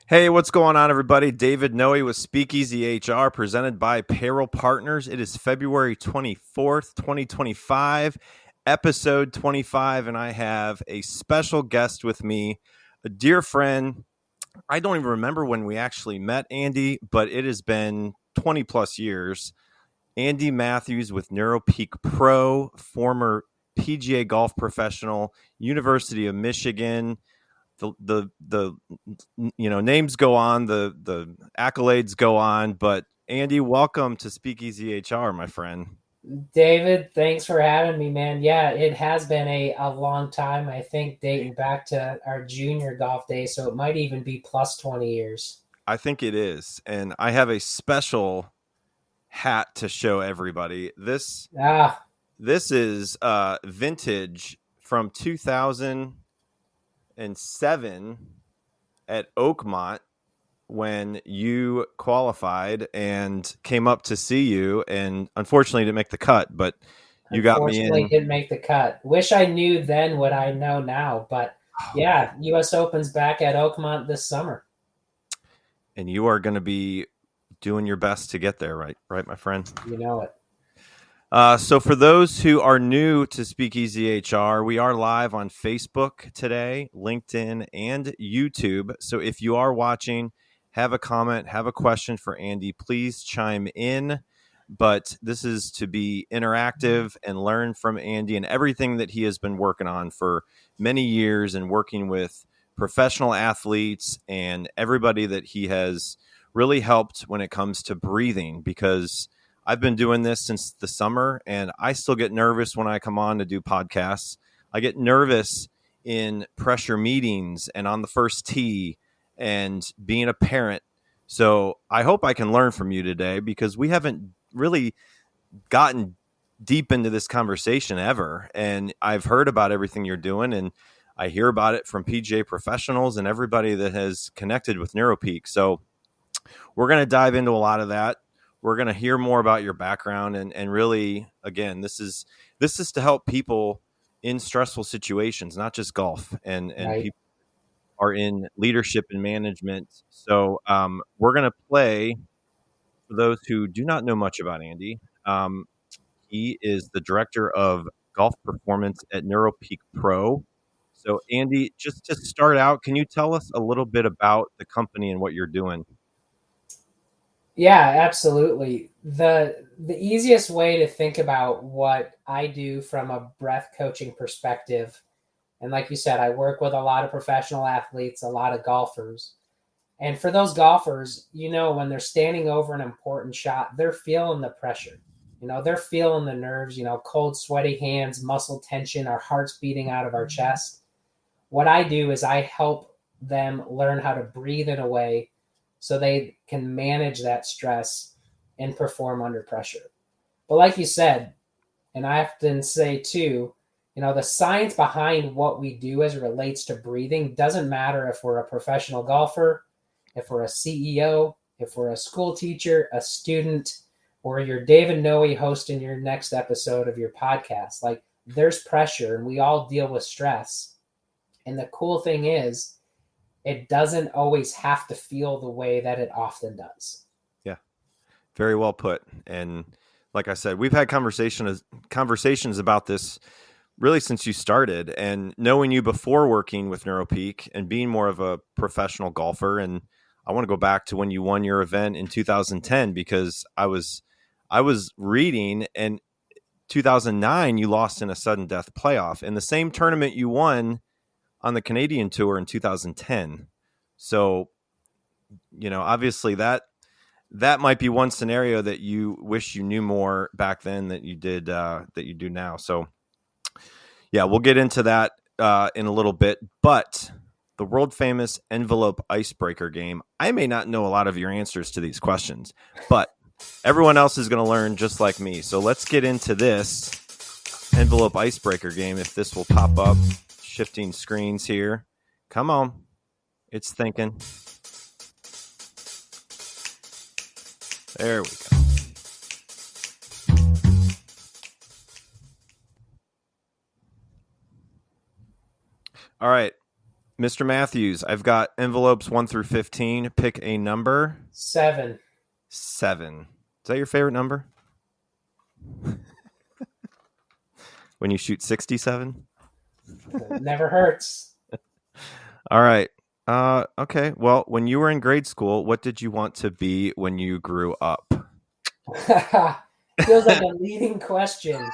Hey, what's going on, everybody? David Noe with Speakeasy HR, presented by Payroll Partners. It is February 24th, 2025, episode 25, and I have a special guest with me, a dear friend. I don't even remember when we actually met, Andy, but it has been 20 plus years. Andy Matthews with Neuropeak Pro, former PGA golf professional, University of Michigan. The names go on, the accolades go on, but Andy, welcome to Speakeasy HR, my friend. David, thanks for having me, man. Yeah, it has been a long time, I think, dating back to our junior golf days, so it might even be plus 20 years. I think it is, and I have a special hat to show everybody. This Ah, this is vintage from 2007 at Oakmont when you qualified and came up to see you, and unfortunately didn't make the cut, but you got me unfortunately, in. didn't make the cut. Wish I knew then what I know now, but yeah, U.S. Open's back at Oakmont this summer. And you are going to be doing your best to get there, right, my friend? You know it. So for those who are new to Speakeasy HR, we are live on Facebook today, LinkedIn, and YouTube. So if you are watching, have a comment, have a question for Andy, please chime in. But this is to be interactive and learn from Andy and everything that he has been working on for many years and working with professional athletes and everybody that he has really helped when it comes to breathing, because I've been doing this since the summer, and I still get nervous when I come on to do podcasts. I get nervous in pressure meetings and on the first tee and being a parent. So I hope I can learn from you today, because we haven't really gotten deep into this conversation ever. And I've heard about everything you're doing, and I hear about it from PGA professionals and everybody that has connected with Neuropeak. So we're going to dive into a lot of that. We're going to hear more about your background, and really, again, this is to help people in stressful situations, not just golf, and Right. people are in leadership and management. So we're going to play, for those who do not know much about Andy. He is the director of golf performance at Neuropeak Pro. So Andy, just to start out, can you tell us a little bit about the company and what you're doing? Yeah, absolutely. The easiest way to think about what I do from a breath coaching perspective, and like you said, I work with a lot of professional athletes, a lot of golfers. And for those golfers, when they're standing over an important shot, they're feeling the pressure. They're feeling the nerves, cold, sweaty hands, muscle tension, our hearts beating out of our chest. What I do is I help them learn how to breathe in a way so they can manage that stress and perform under pressure. But like you said, and I often say too, the science behind what we do as it relates to breathing doesn't matter if we're a professional golfer, if we're a CEO, if we're a school teacher, a student, or you're David Noe hosting your next episode of your podcast. Like, there's pressure and we all deal with stress. And the cool thing is, it doesn't always have to feel the way that it often does. Yeah, very well put. And like I said, we've had conversations about this really since you started, and knowing you before working with Neuropeak and being more of a professional golfer. And I want to go back to when you won your event in 2010, because I was reading, and 2009 you lost in a sudden death playoff in the same tournament you won on the Canadian Tour in 2010. So, obviously that might be one scenario that you wish you knew more back then that you did, that you do now. So yeah, we'll get into that in a little bit. But the world famous envelope icebreaker game, I may not know a lot of your answers to these questions, but everyone else is going to learn just like me. So let's get into this envelope icebreaker game. If this will pop up, shifting screens here. Come on. It's thinking. There we go. All right. Mr. Matthews, I've got envelopes 1 through 15. Pick a number. 7. 7. Is that your favorite number? When you shoot 67? Never hurts. All right. Okay. Well, when you were in grade school, what did you want to be when you grew up? Feels like a leading question.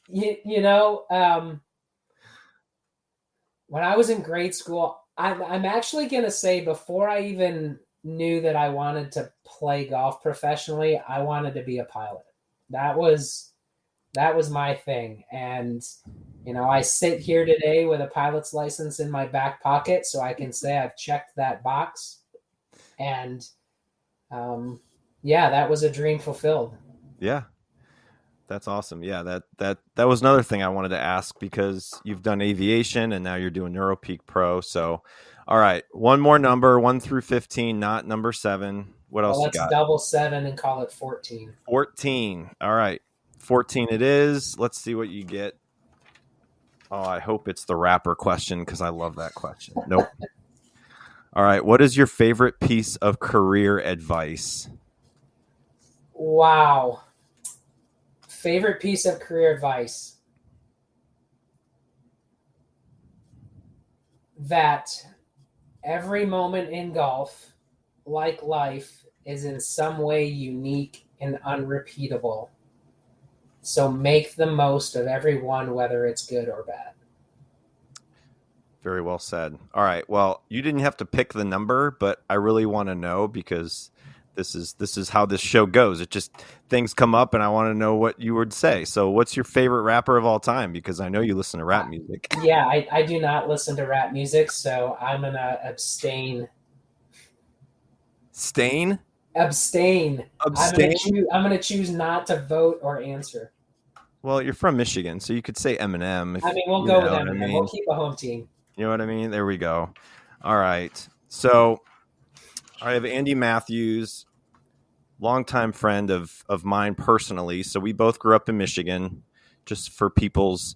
You know, when I was in grade school, I'm actually going to say before I even knew that I wanted to play golf professionally, I wanted to be a pilot. That was my thing. And I sit here today with a pilot's license in my back pocket, so I can say I've checked that box. And yeah, that was a dream fulfilled. Yeah. That's awesome. Yeah, that was another thing I wanted to ask, because you've done aviation and now you're doing Neuropeak Pro. So, all right, one more number, 1 through 15, not number 7. What else you Let's got? double 7 and call it 14. 14. All right, 14 it is. Let's see what you get. Oh, I hope it's the rapper question, because I love that question. Nope. All right, what is your favorite piece of career advice? Wow. Favorite piece of career advice? That every moment in golf, like life, is in some way unique and unrepeatable. So make the most of every one, whether it's good or bad. Very well said. All right. Well, you didn't have to pick the number, but I really want to know, because this is how this show goes. It just, things come up and I want to know what you would say. So what's your favorite rapper of all time? Because I know you listen to rap music. Yeah, I do not listen to rap music, so I'm going to abstain. Stain? Abstain. Abstain? I'm going to choose not to vote or answer. Well, you're from Michigan, so you could say Eminem. We'll go with Eminem. We'll keep a home team. You know what I mean? There we go. All right. So I have Andy Matthews, longtime friend of mine personally. So we both grew up in Michigan, just for people's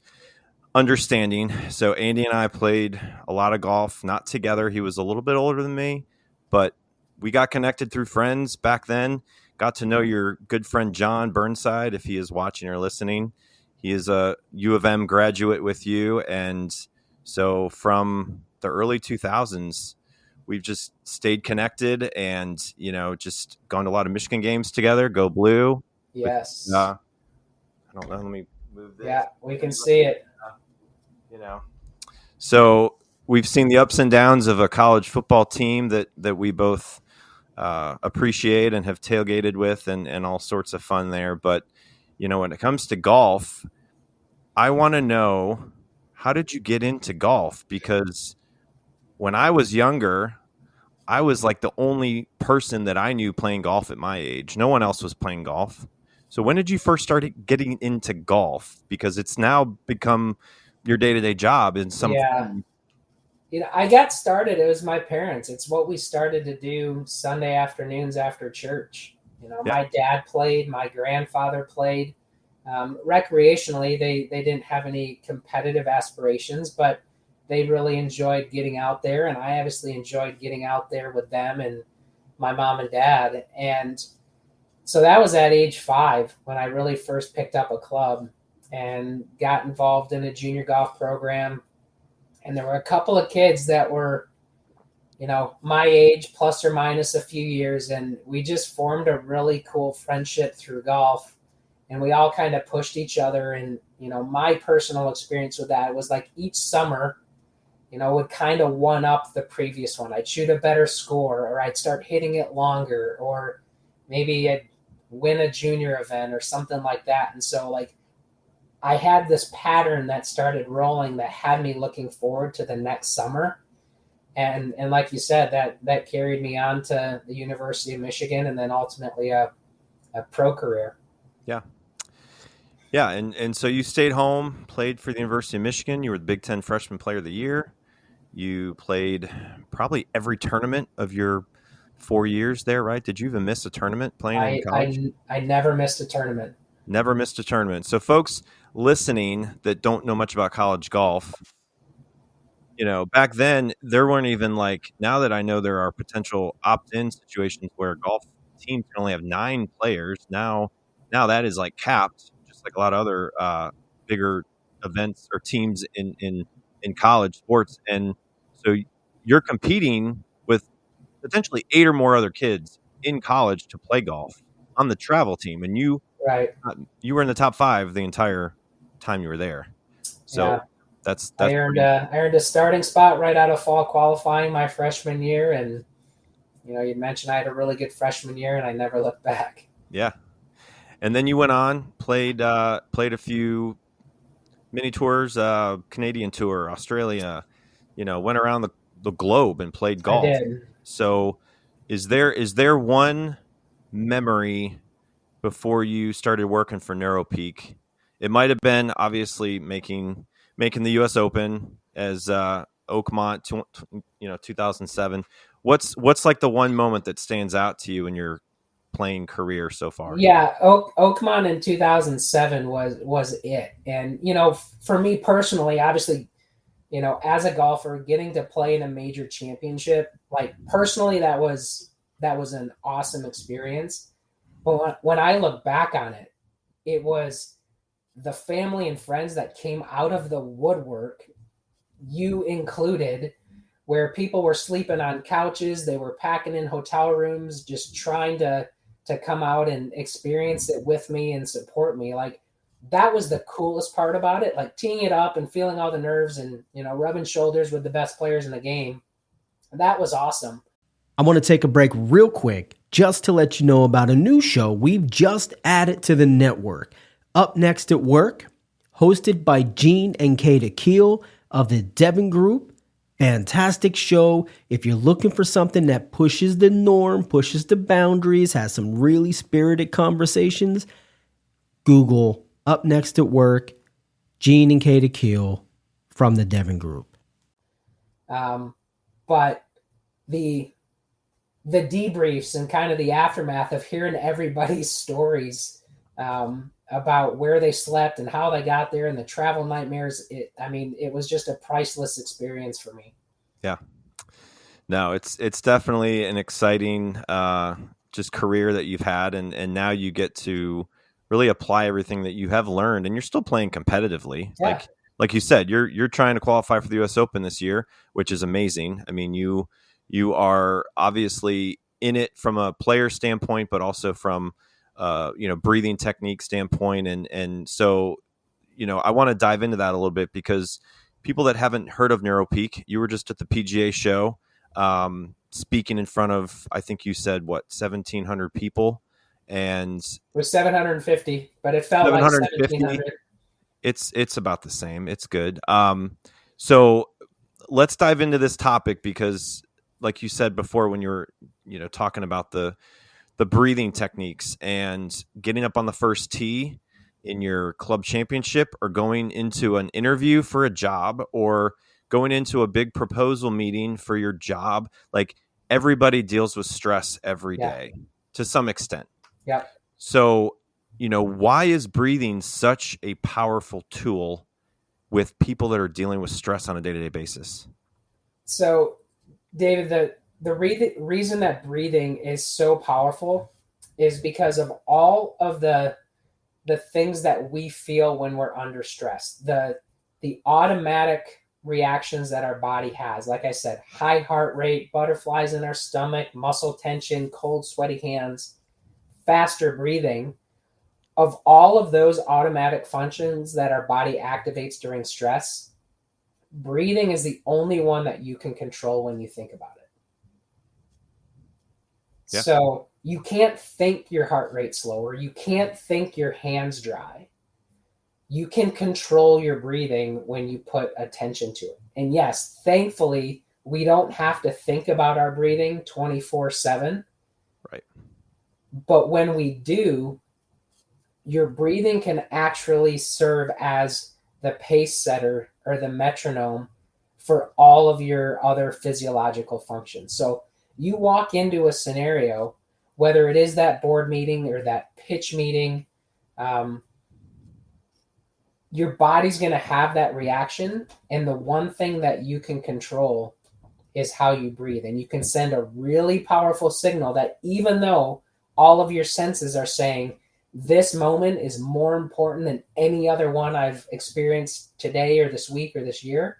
understanding. So Andy and I played a lot of golf, not together. He was a little bit older than me, but we got connected through friends back then. Got to know your good friend John Burnside, if he is watching or listening. He is a U of M graduate with you. And so from the early 2000s, we've just stayed connected and, just gone to a lot of Michigan games together. Go Blue. Yes. I don't know. Let me move this. Yeah, we can see it. So we've seen the ups and downs of a college football team that we both appreciate and have tailgated with, and all sorts of fun there. But, when it comes to golf, I want to know, how did you get into golf? Because when I was younger, I was like the only person that I knew playing golf at my age. No one else was playing golf. So when did you first start getting into golf? Because it's now become your day-to-day job in some form. I got started. It was my parents. It's what we started to do Sunday afternoons after church. My dad played, my grandfather played. Recreationally, they didn't have any competitive aspirations, but they really enjoyed getting out there, and I obviously enjoyed getting out there with them and my mom and dad. And so that was at age 5 when I really first picked up a club and got involved in a junior golf program. And there were a couple of kids that were, my age, plus or minus a few years. And we just formed a really cool friendship through golf. And we all kind of pushed each other. And, my personal experience with that was like each summer, would kind of one up the previous one. I'd shoot a better score, or I'd start hitting it longer, or maybe I'd win a junior event or something like that. And so I had this pattern that started rolling that had me looking forward to the next summer. And like you said, that carried me on to the University of Michigan, and then ultimately a pro career. Yeah. Yeah. And so you stayed home, played for the University of Michigan. You were the Big Ten Freshman Player of the Year. You played probably every tournament of your 4 years there, right? Did you even miss a tournament playing in college? I never missed a tournament. Never missed a tournament. So folks listening that don't know much about college golf, back then there weren't even like, now that I know there are potential opt-in situations where golf teams can only have 9 players. Now that is like capped, just like a lot of other bigger events or teams in college sports. And so you're competing with potentially 8 or more other kids in college to play golf on the travel team, and Right. you were in the top 5 the entire time you were there. So Yeah. that's I earned pretty. a starting spot right out of fall qualifying my freshman year, and you mentioned I had a really good freshman year, and I never looked back. Yeah. And then you went on, played a few mini tours, Canadian tour, Australia, went around the globe and played I golf. did. So is there one memory before you started working for Neuropeak? It might have been obviously making the US Open as Oakmont 2007. What's like the one moment that stands out to you in your playing career so far? Yeah, Oakmont in 2007 was it. And for me personally, obviously, as a golfer, getting to play in a major championship, like personally, that was an awesome experience. But when I look back on it, it was the family and friends that came out of the woodwork, you included, where people were sleeping on couches, they were packing in hotel rooms, just trying to come out and experience it with me and support me. Like that was the coolest part about it. Like teeing it up and feeling all the nerves and rubbing shoulders with the best players in the game. That was awesome. I want to take a break real quick just to let you know about a new show we've just added to the network. Up Next at Work, hosted by Gene and Kata Keel of the Devon Group. Fantastic show. If you're looking for something that pushes the norm, pushes the boundaries, has some really spirited conversations, Google Up Next at Work, Gene and Kata Keel from the Devon Group. But the debriefs and kind of the aftermath of hearing everybody's stories about where they slept and how they got there and the travel nightmares. It was just a priceless experience for me. Yeah. No, it's definitely an exciting just career that you've had, and now you get to really apply everything that you have learned, and you're still playing competitively. Yeah. Like you said, you're trying to qualify for the US Open this year, which is amazing. I mean, you are obviously in it from a player standpoint, but also from breathing technique standpoint. And so, I want to dive into that a little bit, because people that haven't heard of Neuropeak, you were just at the PGA show, speaking in front of, I think you said 1,700 people, and it was 750, but it felt like 1,700. It's about the same. It's good. So let's dive into this topic, because like you said before, when you were, talking about the breathing techniques and getting up on the first tee in your club championship, or going into an interview for a job, or going into a big proposal meeting for your job, like everybody deals with stress every day to some extent. Yeah. So, why is breathing such a powerful tool with people that are dealing with stress on a day-to-day basis? So, David, the reason that breathing is so powerful is because of all of the things that we feel when we're under stress, the automatic reactions that our body has. Like I said, high heart rate, butterflies in our stomach, muscle tension, cold, sweaty hands, faster breathing. Of all of those automatic functions that our body activates during stress, breathing is the only one that you can control when you think about it. Yeah. So you can't think your heart rate slower. You can't think your hands dry. You can control your breathing when you put attention to it. And yes, thankfully, we don't have to think about our breathing 24/7. Right. But when we do, your breathing can actually serve as the pace setter or the metronome for all of your other physiological functions. So you walk into a scenario, whether it is that board meeting or that pitch meeting, your body's going to have that reaction. And the one thing that you can control is how you breathe. And you can send a really powerful signal that even though all of your senses are saying this moment is more important than any other one I've experienced today or this week or this year,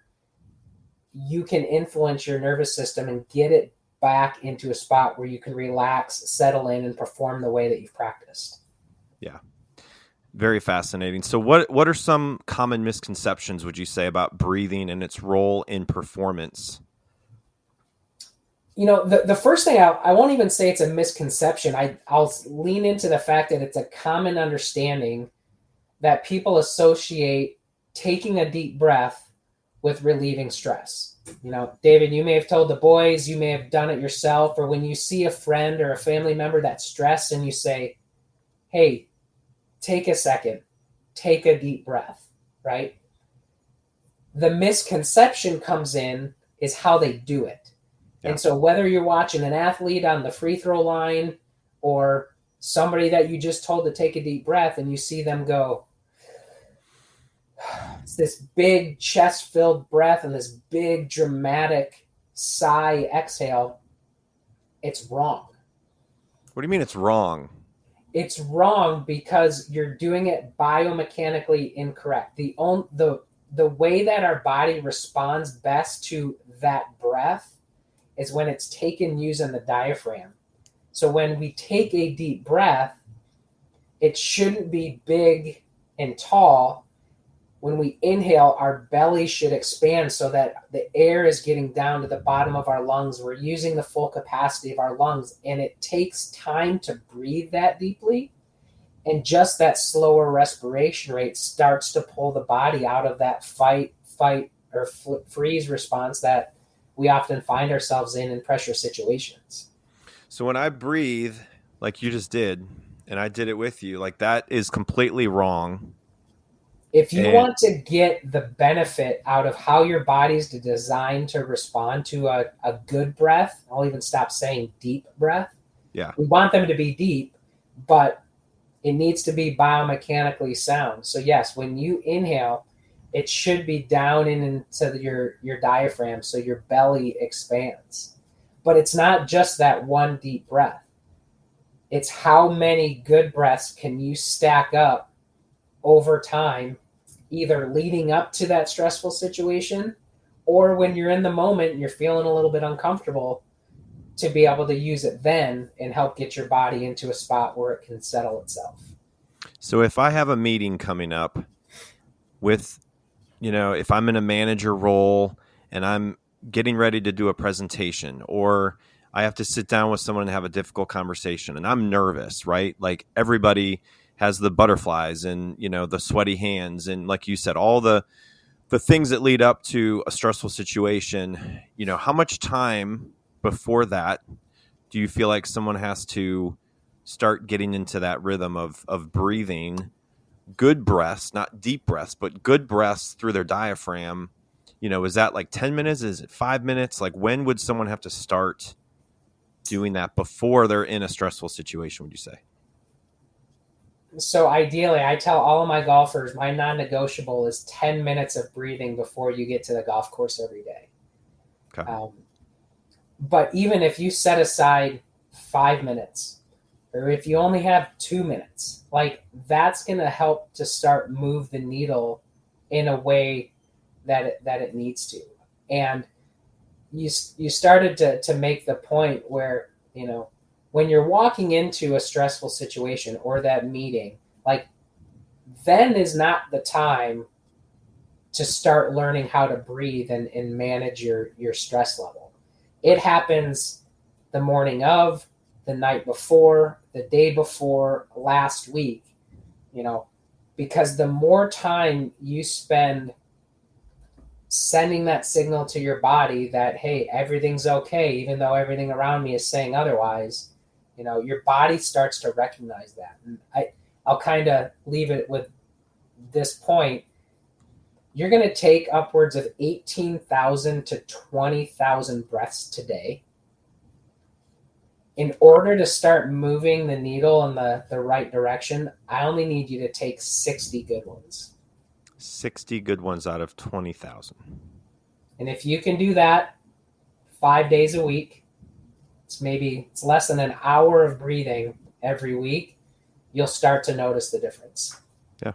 you can influence your nervous system and get it back into a spot where you can relax, settle in, and perform the way that you've practiced. Yeah. Very fascinating. So what are some common misconceptions, would you say, about breathing and its role in performance? You know, the first thing, I won't even say it's a misconception. I'll lean into the fact that it's a common understanding that people associate taking a deep breath with relieving stress. You know, David, you may have told the boys, you may have done it yourself, or when you see a friend or a family member that's stressed and you say, hey, take a second, take a deep breath, right? The misconception comes in is how they do it. Yeah. And so whether you're watching an athlete on the free throw line or somebody that you just told to take a deep breath and you see them go, it's this big chest-filled breath and this big dramatic sigh exhale, it's wrong. What do you mean it's wrong? It's wrong because you're doing it biomechanically incorrect. The way that our body responds best to that breath is when it's taken using the diaphragm. So when we take a deep breath, it shouldn't be big and tall. When we inhale, our belly should expand so that the air is getting down to the bottom of our lungs. We're using the full capacity of our lungs, and it takes time to breathe that deeply. And just that slower respiration rate starts to pull the body out of that fight, or freeze response that we often find ourselves in pressure situations. So when I breathe, like you just did, and I did it with you, like that is completely wrong. If you want to get the benefit out of how your body's designed to respond to a good breath, I'll even stop saying deep breath. Yeah. We want them to be deep, but it needs to be biomechanically sound. So yes, when you inhale, it should be down into your diaphragm so your belly expands. But it's not just that one deep breath. It's how many good breaths can you stack up over time, either leading up to that stressful situation or when you're in the moment and you're feeling a little bit uncomfortable, to be able to use it then and help get your body into a spot where it can settle itself. So if I have a meeting coming up with, if I'm in a manager role and I'm getting ready to do a presentation, or I have to sit down with someone and have a difficult conversation and I'm nervous, right? Like everybody has the butterflies and, the sweaty hands. And like you said, all the things that lead up to a stressful situation, how much time before that do you feel like someone has to start getting into that rhythm of breathing good breaths, not deep breaths, but good breaths through their diaphragm? Is that like 10 minutes? Is it 5 minutes? Like when would someone have to start doing that before they're in a stressful situation, would you say? So ideally, I tell all of my golfers, my non-negotiable is 10 minutes of breathing before you get to the golf course every day. Okay. But even if you set aside 5 minutes, or if you only have 2 minutes, like that's going to help to start move the needle in a way that it needs to. And you started to make the point where, when you're walking into a stressful situation or that meeting, like then is not the time to start learning how to breathe and manage your stress level. It happens the morning of, the night before, the day before, last week, because the more time you spend sending that signal to your body that, hey, everything's okay, even though everything around me is saying otherwise, your body starts to recognize that. And I'll kind of leave it with this point. You're going to take upwards of 18,000 to 20,000 breaths today. In order to start moving the needle in the right direction, I only need you to take 60 good ones. 60 good ones out of 20,000. And if you can do that 5 days a week, it's less than an hour of breathing every week, you'll start to notice the difference. Yeah.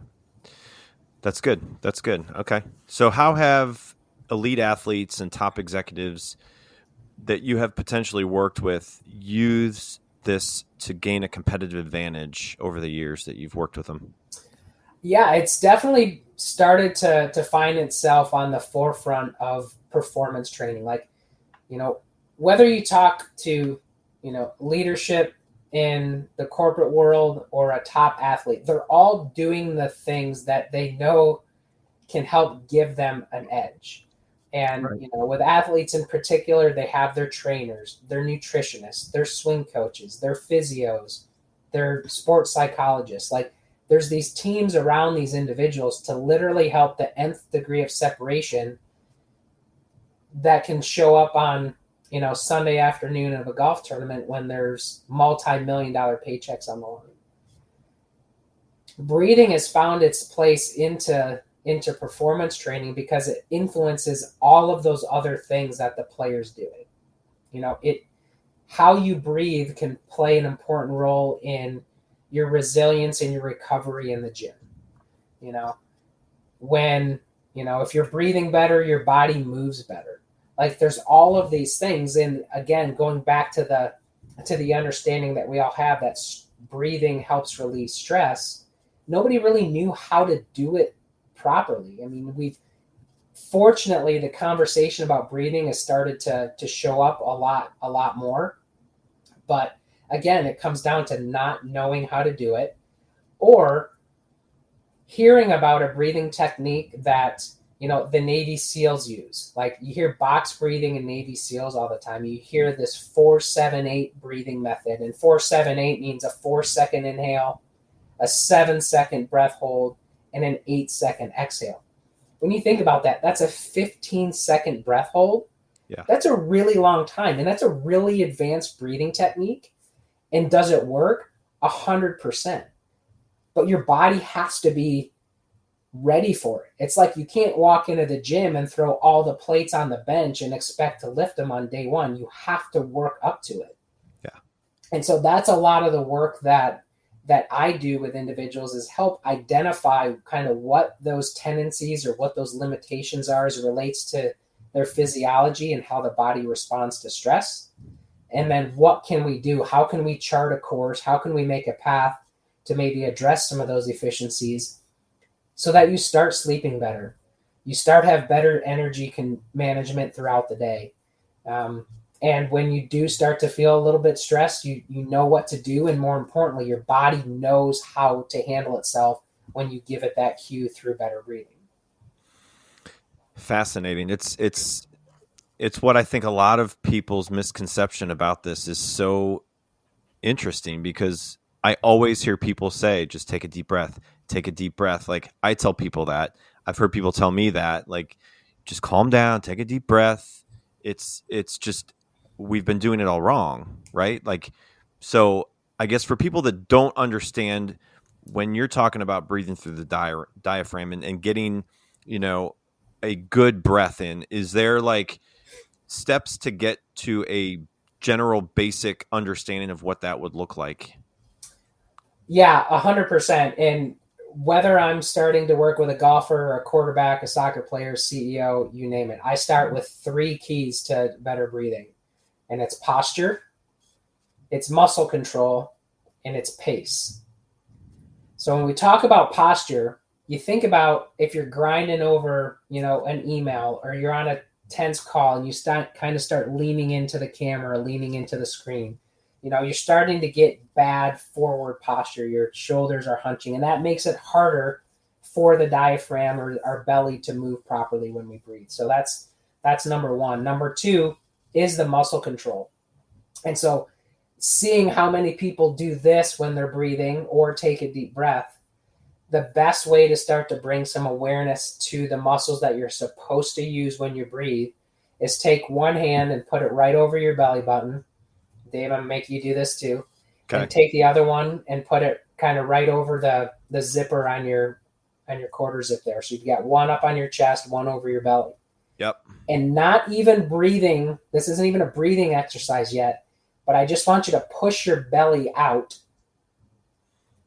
That's good. Okay. So how have elite athletes and top executives that you have potentially worked with used this to gain a competitive advantage over the years that you've worked with them? Yeah, it's definitely started to find itself on the forefront of performance training. Like, whether you talk to, leadership in the corporate world or a top athlete, they're all doing the things that they know can help give them an edge. And, right. With athletes in particular, they have their trainers, their nutritionists, their swing coaches, their physios, their sports psychologists. Like, there's these teams around these individuals to literally help the nth degree of separation that can show up on, Sunday afternoon of a golf tournament when there's multi-million-dollar paychecks on the line. Breathing has found its place into performance training because it influences all of those other things that the players do. How you breathe can play an important role in your resilience and your recovery in the gym. If you're breathing better, your body moves better. Like, there's all of these things. And again, going back to the understanding that we all have that breathing helps release stress, nobody really knew how to do it properly. I mean, fortunately, the conversation about breathing has started to show up a lot more. But again, it comes down to not knowing how to do it, or hearing about a breathing technique that, the Navy SEALs use. Like, you hear box breathing in Navy SEALs all the time. You hear this 4-7-8 breathing method. And 4-7-8 means a 4-second inhale, a 7-second breath hold, and an 8-second exhale. When you think about that, that's a 15-second breath hold. Yeah. That's a really long time. And that's a really advanced breathing technique. And does it work? 100%. But your body has to be ready for it. It's like you can't walk into the gym and throw all the plates on the bench and expect to lift them on day one. You have to work up to it. Yeah. And so that's a lot of the work that I do with individuals, is help identify kind of what those tendencies or what those limitations are as it relates to their physiology and how the body responds to stress. And then what can we do? How can we chart a course? How can we make a path to maybe address some of those efficiencies so that you start sleeping better? You start have better energy management throughout the day. And when you do start to feel a little bit stressed, you know what to do. And more importantly, your body knows how to handle itself when you give it that cue through better breathing. Fascinating. It's what I think a lot of people's misconception about this is so interesting, because I always hear people say, just take a deep breath, take a deep breath. Like, I tell people that. I've heard people tell me that, like, just calm down, take a deep breath. It's just, we've been doing it all wrong, right? Like, so I guess for people that don't understand, when you're talking about breathing through the diaphragm and getting, a good breath in, is there like steps to get to a general basic understanding of what that would look like? Yeah, 100%. And whether I'm starting to work with a golfer, a quarterback, a soccer player, CEO, you name it, I start with 3 keys to better breathing. And it's posture, it's muscle control, and it's pace. So when we talk about posture, you think about if you're grinding over, an email, or you're on a tense call and you start leaning into the camera, leaning into the screen. You're starting to get bad forward posture. Your shoulders are hunching, and that makes it harder for the diaphragm or our belly to move properly when we breathe. So that's number 1. Number 2 is the muscle control. And so seeing how many people do this when they're breathing or take a deep breath, the best way to start to bring some awareness to the muscles that you're supposed to use when you breathe is take one hand and put it right over your belly button. Dave, I'm going to make you do this too. Okay. And take the other one and put it kind of right over the zipper on your your quarter zip there. So you've got one up on your chest, one over your belly. Yep. And not even breathing. This isn't even a breathing exercise yet, but I just want you to push your belly out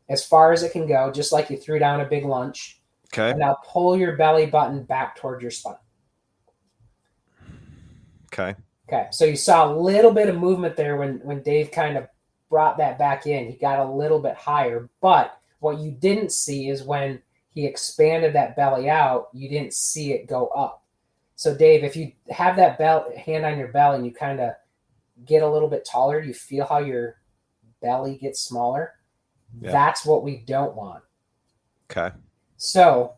as far as it can go, just like you threw down a big lunch. Okay. And now pull your belly button back toward your spine. Okay. Okay. So you saw a little bit of movement there when Dave kind of brought that back in. He got a little bit higher, but what you didn't see is when he expanded that belly out, you didn't see it go up. So Dave, if you have that hand on your belly and you kind of get a little bit taller, you feel how your belly gets smaller. Yeah. That's what we don't want. Okay. So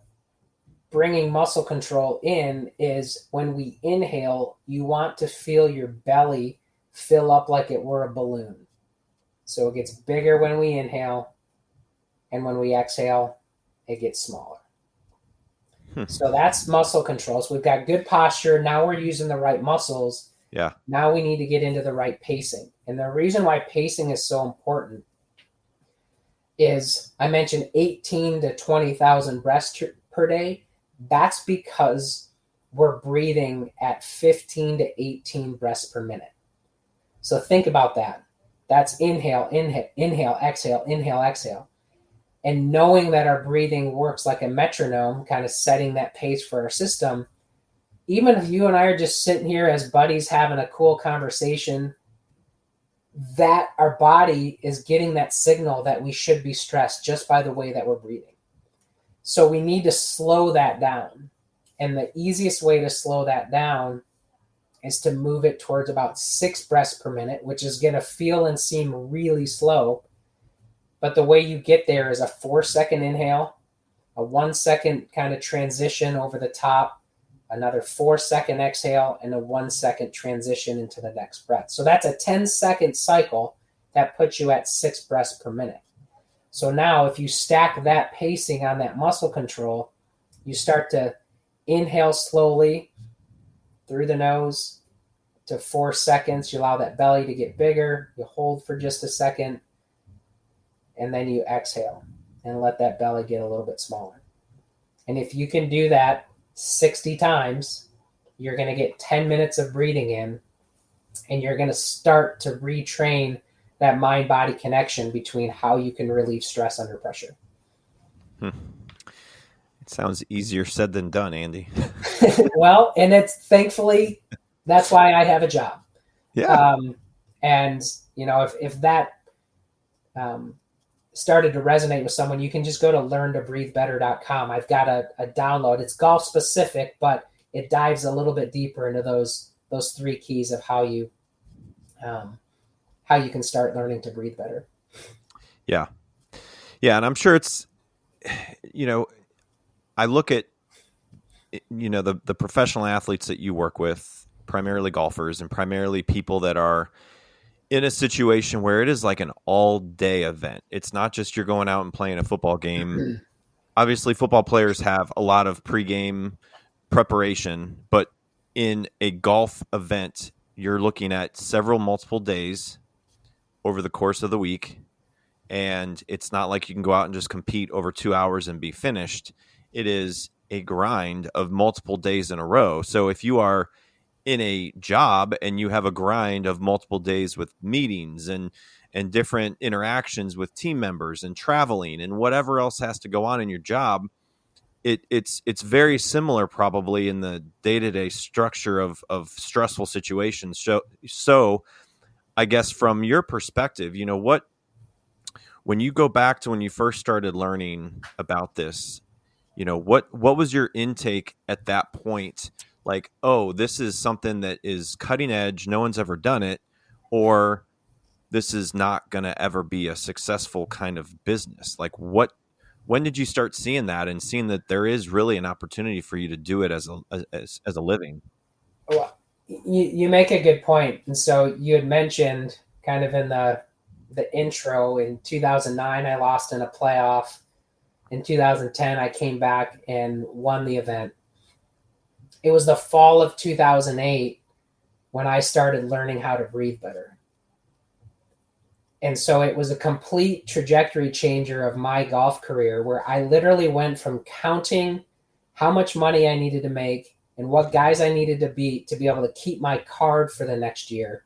bringing muscle control in is when we inhale, you want to feel your belly fill up like it were a balloon. So it gets bigger when we inhale, and when we exhale, it gets smaller. So that's muscle control. So we've got good posture. Now we're using the right muscles. Yeah. Now we need to get into the right pacing. And the reason why pacing is so important is I mentioned 18 to 20,000 breaths per day. That's because we're breathing at 15 to 18 breaths per minute. So think about that. That's inhale, exhale, inhale, exhale. And knowing that our breathing works like a metronome, kind of setting that pace for our system, even if you and I are just sitting here as buddies having a cool conversation, that our body is getting that signal that we should be stressed just by the way that we're breathing. So we need to slow that down. And the easiest way to slow that down is to move it towards about 6 breaths per minute, which is going to feel and seem really slow. But the way you get there is a 4-second inhale, a 1-second kind of transition over the top, another 4-second exhale, and a 1-second transition into the next breath. So that's a 10-second cycle that puts you at 6 breaths per minute. So now if you stack that pacing on that muscle control, you start to inhale slowly through the nose to 4 seconds. You allow that belly to get bigger. You hold for just a second. And then you exhale and let that belly get a little bit smaller. And if you can do that 60 times, you're going to get 10 minutes of breathing in, and you're going to start to retrain that mind-body connection between how you can relieve stress under pressure. It sounds easier said than done, Andy. Well, and it's thankfully, that's why I have a job. Yeah. And, you know, if that started to resonate with someone, you can just go to learntobreathebetter.com. I've got a download. It's golf specific, but it dives a little bit deeper into those 3 keys of how you can start learning to breathe better. Yeah. Yeah. And I'm sure it's, you know, I look at, you know, the professional athletes that you work with, primarily golfers and primarily people that are in a situation where it is like an all-day event. It's not just you're going out and playing a football game. Obviously, football players have a lot of pregame preparation, but in a golf event, you're looking at several multiple days over the course of the week, and it's not like you can go out and just compete over 2 hours and be finished. It is a grind of multiple days in a row. So if you are in a job and you have a grind of multiple days with meetings and different interactions with team members and traveling and whatever else has to go on in your job, it's very similar probably in the day-to-day structure of stressful situations. So I guess from your perspective, you know, when you go back to when you first started learning about this, you know, what was your intake at that point? Like, oh, this is something that is cutting edge. No one's ever done it. Or this is not going to ever be a successful kind of business. Like when did you start seeing that and seeing that there is really an opportunity for you to do it as a living? Well, you make a good point. And so you had mentioned kind of in the intro in 2009, I lost in a playoff. In 2010, I came back and won the event. It was the fall of 2008 when I started learning how to breathe better. And so it was a complete trajectory changer of my golf career, where I literally went from counting how much money I needed to make and what guys I needed to beat to be able to keep my card for the next year.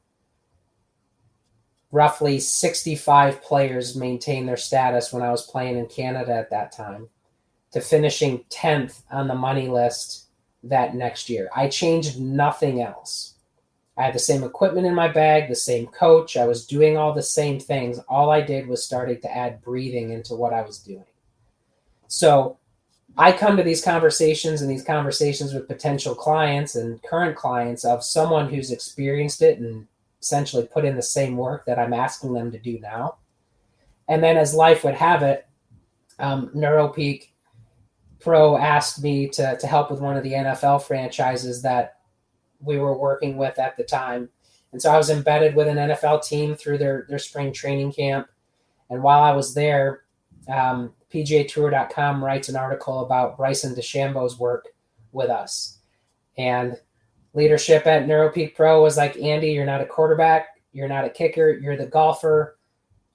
Roughly 65 players maintained their status when I was playing in Canada at that time, to finishing 10th on the money list that next year. I changed nothing else. I had the same equipment in my bag, the same coach. I was doing all the same things. All I did was starting to add breathing into what I was doing. So I come to these conversations with potential clients and current clients of someone who's experienced it and essentially put in the same work that I'm asking them to do now. And then, as life would have it, Neuropeak Pro asked me to help with one of the NFL franchises that we were working with at the time. And so I was embedded with an NFL team through their spring training camp. And while I was there, PGAtour.com writes an article about Bryson DeChambeau's work with us. And leadership at Neuropeak Pro was like, Andy, you're not a quarterback, you're not a kicker, you're the golfer.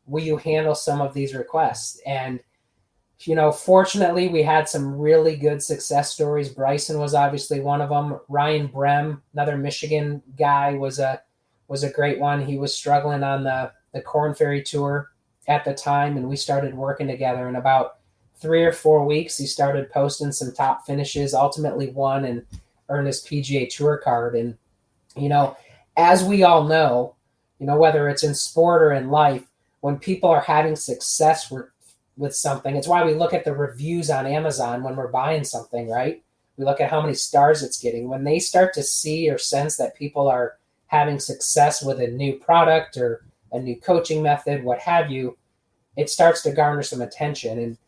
Will you handle some of these requests? And fortunately, we had some really good success stories. Bryson was obviously one of them. Ryan Brem, another Michigan guy, was a great one. He was struggling on the Corn Ferry Tour at the time, and we started working together. In about 3 or 4 weeks, he started posting some top finishes, ultimately won and earned his PGA Tour card. And, as we all know, whether it's in sport or in life, when people are having success with something, it's why we look at the reviews on Amazon when we're buying something, right? We look at how many stars it's getting. When they start to see or sense that people are having success with a new product or a new coaching method, what have you, it starts to garner some attention. And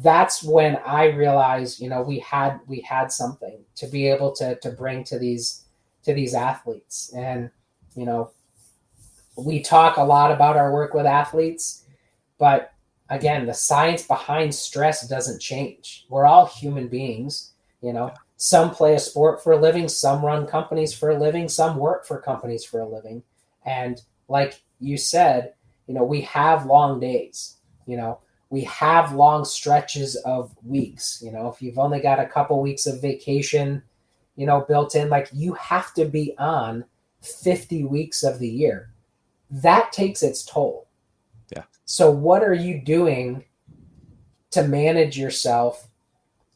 that's when I realized, we had something to be able to bring to these athletes. And, we talk a lot about our work with athletes, but again, the science behind stress doesn't change. We're all human beings. Some play a sport for a living, some run companies for a living, some work for companies for a living. And like you said, we have long days, we have long stretches of weeks. If you've only got a couple weeks of vacation, built in, like you have to be on 50 weeks of the year. That takes its toll. Yeah. So what are you doing to manage yourself?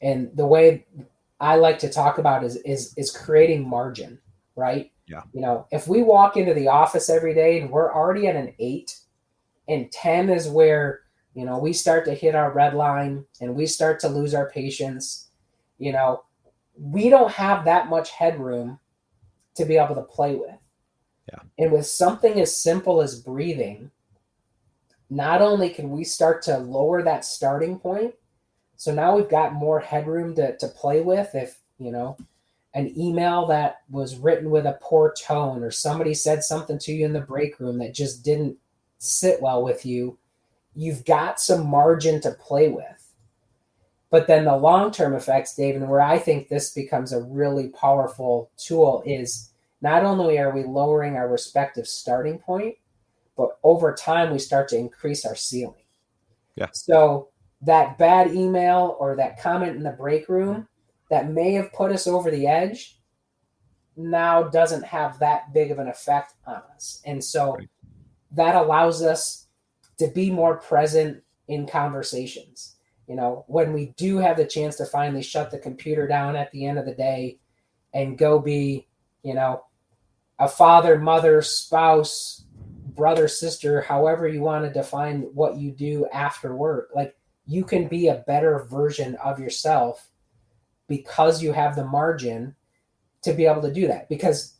And the way I like to talk about is creating margin, right? Yeah. If we walk into the office every day and we're already at an 8, and 10 is where, we start to hit our red line and we start to lose our patience, we don't have that much headroom to be able to play with. Yeah. And with something as simple as breathing, not only can we start to lower that starting point, so now we've got more headroom to play with. If, an email that was written with a poor tone, or somebody said something to you in the break room that just didn't sit well with you, you've got some margin to play with. But then the long-term effects, Dave, and where I think this becomes a really powerful tool, is not only are we lowering our respective starting point, but over time we start to increase our ceiling. Yeah. So that bad email or that comment in the break room that may have put us over the edge now doesn't have that big of an effect on us. And so that allows us to be more present in conversations. When we do have the chance to finally shut the computer down at the end of the day and go be, a father, mother, spouse, brother, sister, however you want to define what you do after work, like you can be a better version of yourself because you have the margin to be able to do that. Because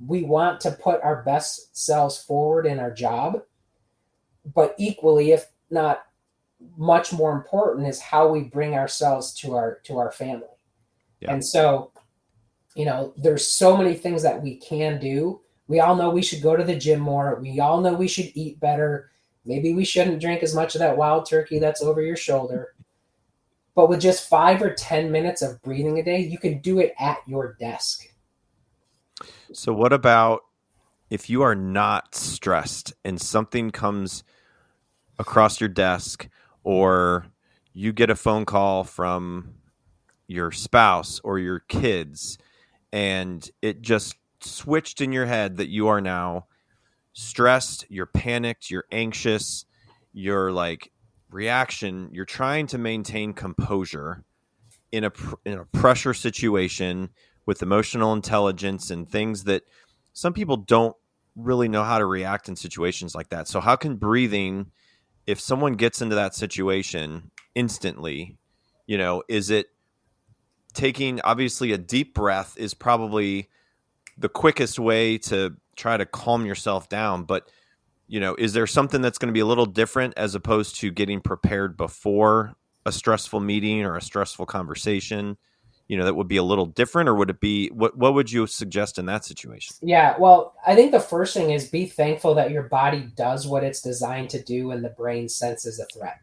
we want to put our best selves forward in our job, but equally, if not much more important, is how we bring ourselves to our family. Yeah. And so, there's so many things that we can do. We all know we should go to the gym more. We all know we should eat better. Maybe we shouldn't drink as much of that wild turkey that's over your shoulder. But with just 5 or 10 minutes of breathing a day, you can do it at your desk. So what about if you are not stressed and something comes across your desk, or you get a phone call from your spouse or your kids, and it just switched in your head that you are now stressed, you're panicked, you're anxious, you're like reaction, you're trying to maintain composure in a pressure situation with emotional intelligence and things that some people don't really know how to react in situations like that. So how can breathing, if someone gets into that situation instantly, is it taking, obviously a deep breath is probably the quickest way to try to calm yourself down, but is there something that's going to be a little different as opposed to getting prepared before a stressful meeting or a stressful conversation, that would be a little different? Or would it be, what would you suggest in that situation? Yeah, well, I think the first thing is be thankful that your body does what it's designed to do and the brain senses a threat.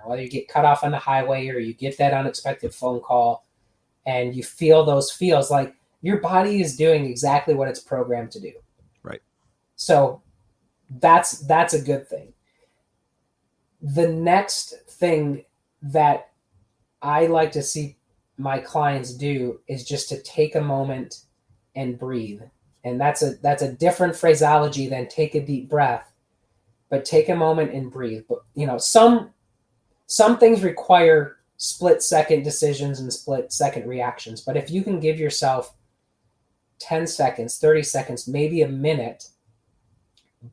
Whether you get cut off on the highway or you get that unexpected phone call and you feel those feels, like your body is doing exactly what it's programmed to do. Right. So that's a good thing. The next thing that I like to see my clients do is just to take a moment and breathe. And that's a different phraseology than take a deep breath, but take a moment and breathe. But some things require split second decisions and split second reactions. But if you can give yourself 10 seconds, 30 seconds, maybe a minute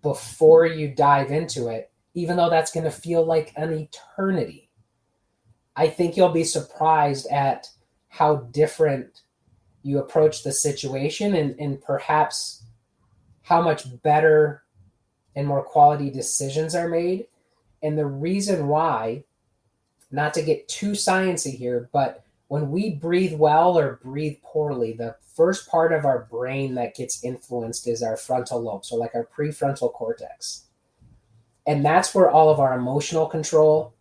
before you dive into it, even though that's going to feel like an eternity, I think you'll be surprised at how different you approach the situation and perhaps how much better and more quality decisions are made. And the reason why, not to get too sciencey here, but when we breathe well or breathe poorly, the first part of our brain that gets influenced is our frontal lobe, so like our prefrontal cortex. And that's where all of our emotional control,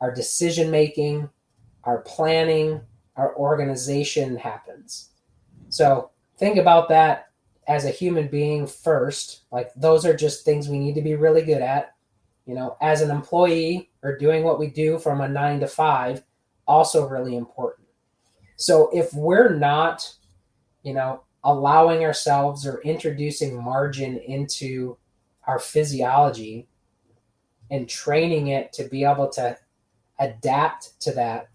our decision making, our planning, our organization happens. So think about that as a human being first. Like, those are just things we need to be really good at. As an employee or doing what we do from a 9 to 5, also really important. So if we're not, allowing ourselves or introducing margin into our physiology and training it to be able to adapt to that,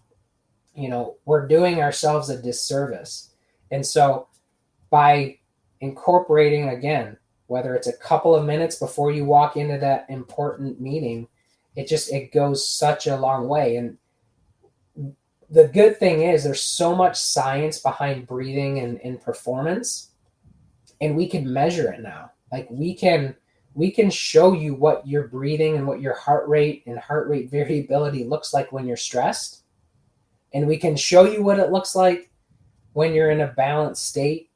we're doing ourselves a disservice. And so by incorporating, again, whether it's a couple of minutes before you walk into that important meeting, it goes such a long way. And the good thing is there's so much science behind breathing and performance, and we can measure it now. Like we can show you what your breathing and what your heart rate and heart rate variability looks like when you're stressed. And we can show you what it looks like when you're in a balanced state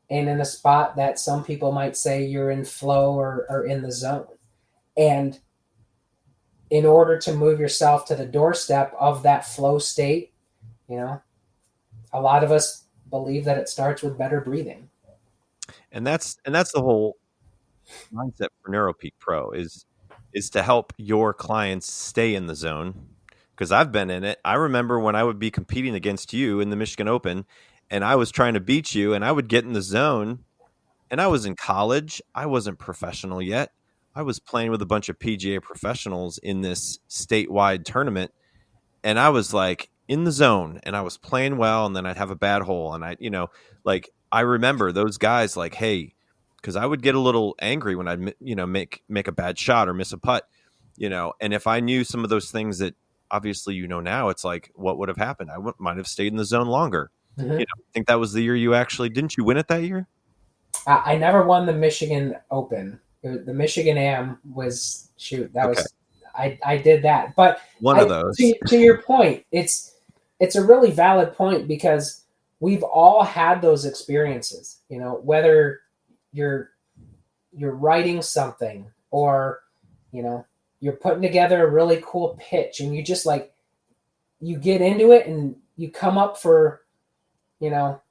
and in a spot that some people might say you're in flow or in the zone. And in order to move yourself to the doorstep of that flow state, a lot of us believe that it starts with better breathing. And that's the whole mindset for Neuropeak Pro is to help your clients stay in the zone. Because I've been in it. I remember when I would be competing against you in the Michigan Open and I was trying to beat you, and I would get in the zone, and I was in college. I wasn't professional yet. I was playing with a bunch of PGA professionals in this statewide tournament, and I was like in the zone, and I was playing well, and then I'd have a bad hole. And I remember those guys like, hey, because I would get a little angry when I'd, make a bad shot or miss a putt, and if I knew some of those things that obviously, now, it's like, what would have happened? I might have stayed in the zone longer. Mm-hmm. I think that was the year didn't you win it that year? I never won the Michigan Open. The Michigan Am was, I did that. But one of those. To your point, it's a really valid point, because we've all had those experiences, whether you're writing something or, you're putting together a really cool pitch and you just you get into it and you come up for,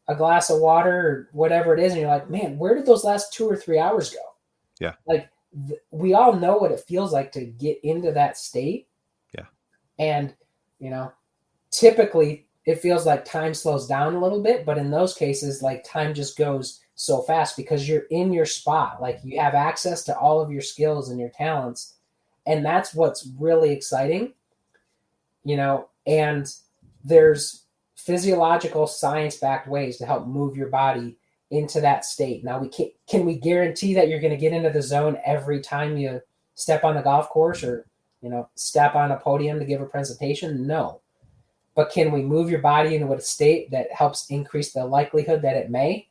a glass of water or whatever it is, and you're like, man, where did those last 2 or 3 hours go? Yeah. Like we all know what it feels like to get into that state. Yeah. And, typically it feels like time slows down a little bit, but in those cases, like time just goes so fast because you're in your spot. Like you have access to all of your skills and your talents. And that's what's really exciting, and there's physiological science-backed ways to help move your body into that state. Now, can we guarantee that you're going to get into the zone every time you step on the golf course or, step on a podium to give a presentation? No. But can we move your body into a state that helps increase the likelihood that it may?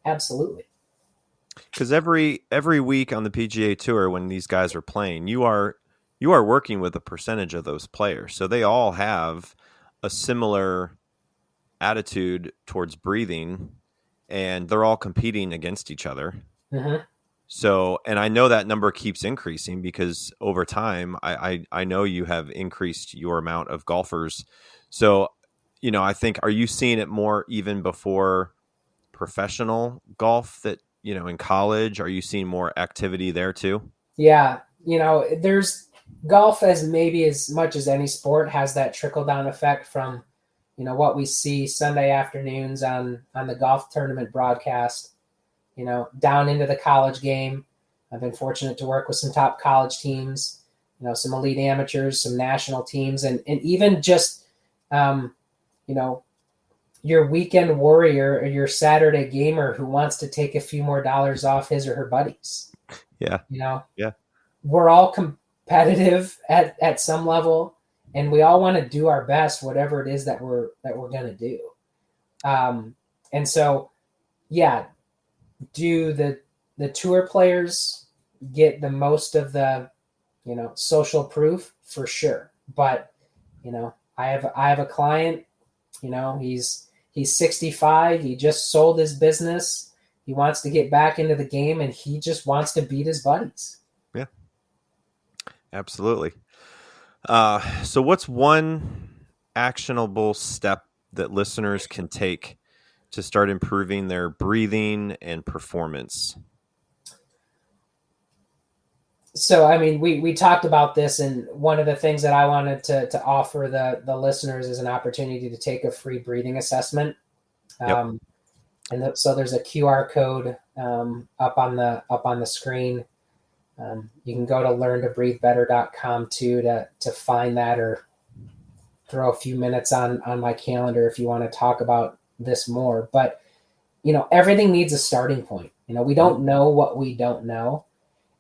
Absolutely. Because every week on the PGA Tour, when these guys are playing, you are working with a percentage of those players. So they all have a similar attitude towards breathing, and they're all competing against each other. Mm-hmm. So, and I know that number keeps increasing because over time, I know you have increased your amount of golfers. So, I think, are you seeing it more even before professional golf that, in college? Are you seeing more activity there too? Yeah. There's golf, as maybe as much as any sport, has that trickle down effect from, what we see Sunday afternoons on the golf tournament broadcast, down into the college game. I've been fortunate to work with some top college teams, some elite amateurs, some national teams, and even just, your weekend warrior or your Saturday gamer who wants to take a few more dollars off his or her buddies. Yeah. Yeah. We're all competitive at some level, and we all want to do our best, whatever it is that we're going to do. And so, yeah, do the tour players get the most of the, social proof? For sure. But, I have a client, he's 65. He just sold his business. He wants to get back into the game, and he just wants to beat his buddies. Yeah, absolutely. So what's one actionable step that listeners can take to start improving their breathing and performance? So, I mean, we talked about this, and one of the things that I wanted to offer the listeners is an opportunity to take a free breathing assessment. Yep. So there's a QR code up on the screen. You can go to learntobreathebetter.com too to find that, or throw a few minutes on my calendar if you want to talk about this more. But, everything needs a starting point. We don't know what we don't know.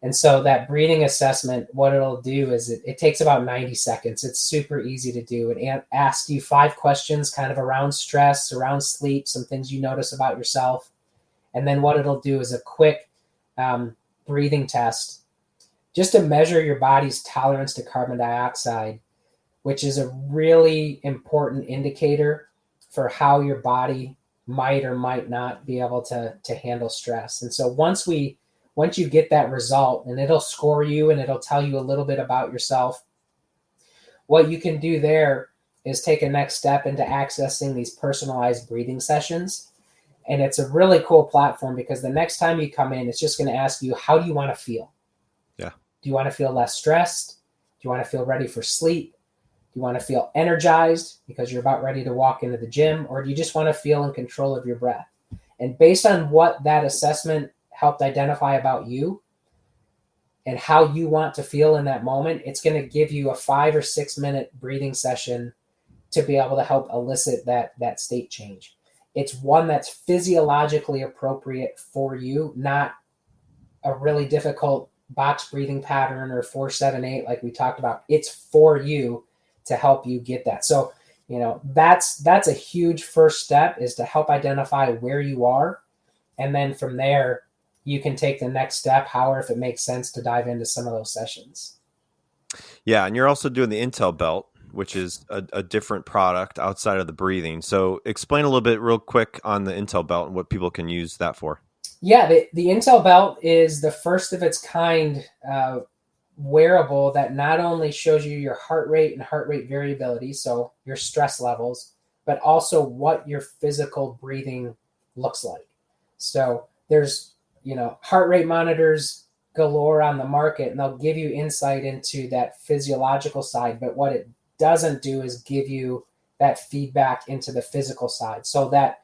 And so that breathing assessment, what it'll do is it takes about 90 seconds. It's super easy to do. It asks you 5 questions kind of around stress, around sleep, some things you notice about yourself. And then what it'll do is a quick breathing test just to measure your body's tolerance to carbon dioxide, which is a really important indicator for how your body might or might not be able to handle stress. And so once you get that result, and it'll score you and it'll tell you a little bit about yourself, what you can do there is take a next step into accessing these personalized breathing sessions. And it's a really cool platform because the next time you come in, it's just going to ask you, how do you want to feel? Yeah. Do you want to feel less stressed? Do you want to feel ready for sleep? Do you want to feel energized because you're about ready to walk into the gym? Or do you just want to feel in control of your breath? And based on what that assessment helped identify about you and how you want to feel in that moment, it's going to give you a 5 or 6 minute breathing session to be able to help elicit that state change. It's one that's physiologically appropriate for you, not a really difficult box breathing pattern or 4-7-8 like we talked about. It's for you to help you get that. So, that's a huge first step, is to help identify where you are. And then from there, you can take the next step, however, if it makes sense to dive into some of those sessions. Yeah. And you're also doing the Intel belt, which is a different product outside of the breathing. So explain a little bit real quick on the Intel belt and what people can use that for. Yeah, the Intel belt is the first of its kind wearable that not only shows you your heart rate and heart rate variability, so your stress levels, but also what your physical breathing looks like. So there's, heart rate monitors galore on the market, and they'll give you insight into that physiological side. But what it doesn't do is give you that feedback into the physical side. So that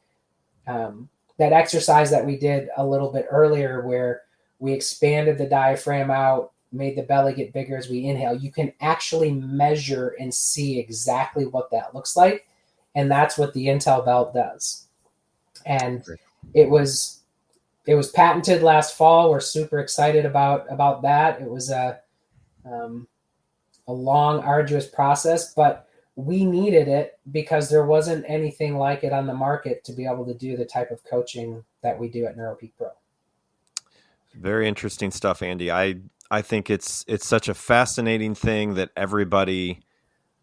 that exercise that we did a little bit earlier, where we expanded the diaphragm out, made the belly get bigger as we inhale, you can actually measure and see exactly what that looks like. And that's what the Intel belt does. And it was patented last fall. We're super excited about that. It was a long, arduous process, but we needed it because there wasn't anything like it on the market to be able to do the type of coaching that we do at Neuropeak Pro. Very interesting stuff, Andy. I think it's such a fascinating thing that everybody,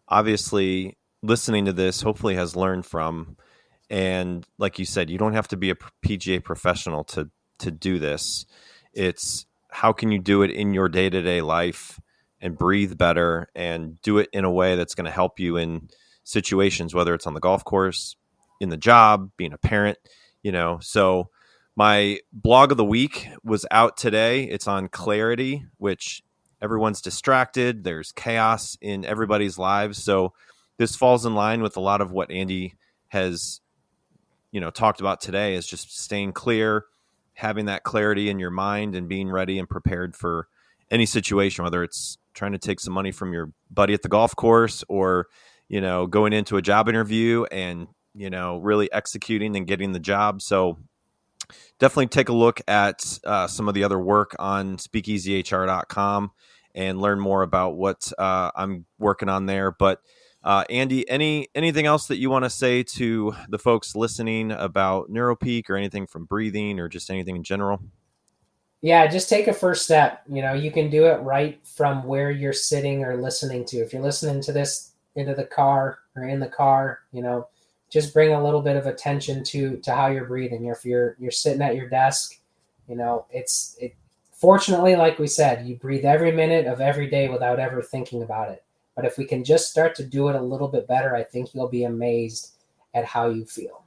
obviously listening to this, hopefully has learned from. And like you said, you don't have to be a PGA professional to do this. It's how can you do it in your day-to-day life and breathe better and do it in a way that's going to help you in situations, whether it's on the golf course, in the job, being a parent, So my blog of the week was out today. It's on clarity, which everyone's distracted. There's chaos in everybody's lives. So this falls in line with a lot of what Andy has, talked about today, is just staying clear, having that clarity in your mind and being ready and prepared for any situation, whether it's trying to take some money from your buddy at the golf course or, going into a job interview and, really executing and getting the job. So definitely take a look at some of the other work on speakeasyhr.com and learn more about what I'm working on there. But Andy, anything else that you want to say to the folks listening about Neuropeak, or anything from breathing, or just anything in general? Yeah, just take a first step. You can do it right from where you're sitting or listening to. If you're listening to this into the car or in the car, just bring a little bit of attention to how you're breathing. If you're sitting at your desk, fortunately, like we said, you breathe every minute of every day without ever thinking about it. But if we can just start to do it a little bit better, I think you'll be amazed at how you feel.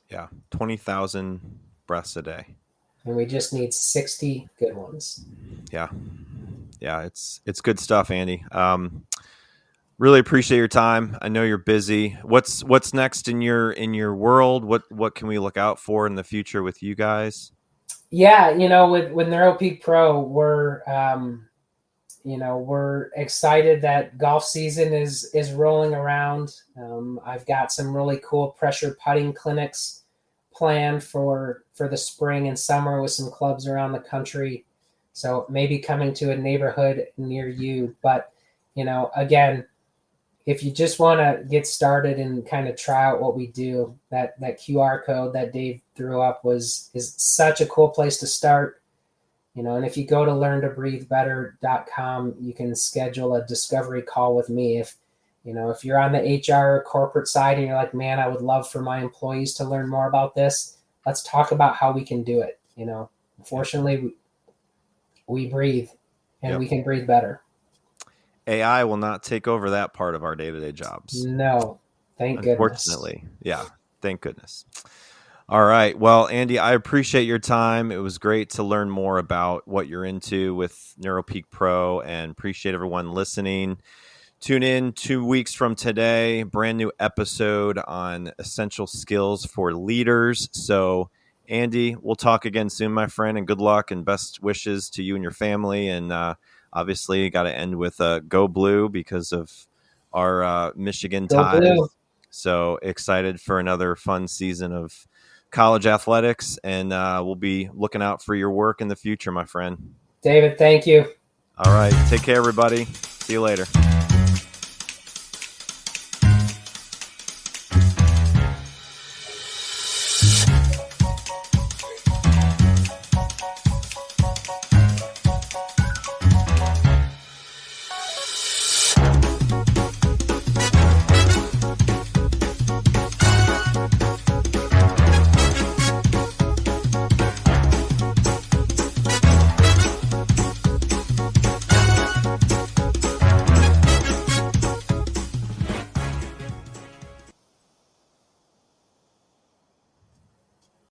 Yeah, 20,000 breaths a day. And we just need 60 good ones. Yeah, it's good stuff, Andy. Really appreciate your time. I know you're busy. What's next in your world? What can we look out for in the future with you guys? Yeah, with Neuropeak Pro, we're excited that golf season is rolling around. I've got some really cool pressure putting clinics planned for the spring and summer with some clubs around the country. So maybe coming to a neighborhood near you. But, again, if you just want to get started and kind of try out what we do, that QR code that Dave threw up is such a cool place to start. And if you go to learntobreathebetter.com, you can schedule a discovery call with me. If you're on the HR or corporate side and you're like, man, I would love for my employees to learn more about this, let's talk about how we can do it. Unfortunately, we breathe and we can breathe better. AI will not take over that part of our day-to-day jobs. No, thank goodness. Unfortunately. Yeah, thank goodness. All right. Well, Andy, I appreciate your time. It was great to learn more about what you're into with Neuropeak Pro, and appreciate everyone listening. Tune in 2 weeks from today, brand new episode on essential skills for leaders. So, Andy, we'll talk again soon, my friend, and good luck and best wishes to you and your family. And obviously, got to end with Go Blue because of our Michigan ties. So excited for another fun season of college athletics, and we'll be looking out for your work in the future, my friend. David, thank you. All right. Take care, everybody. See you later.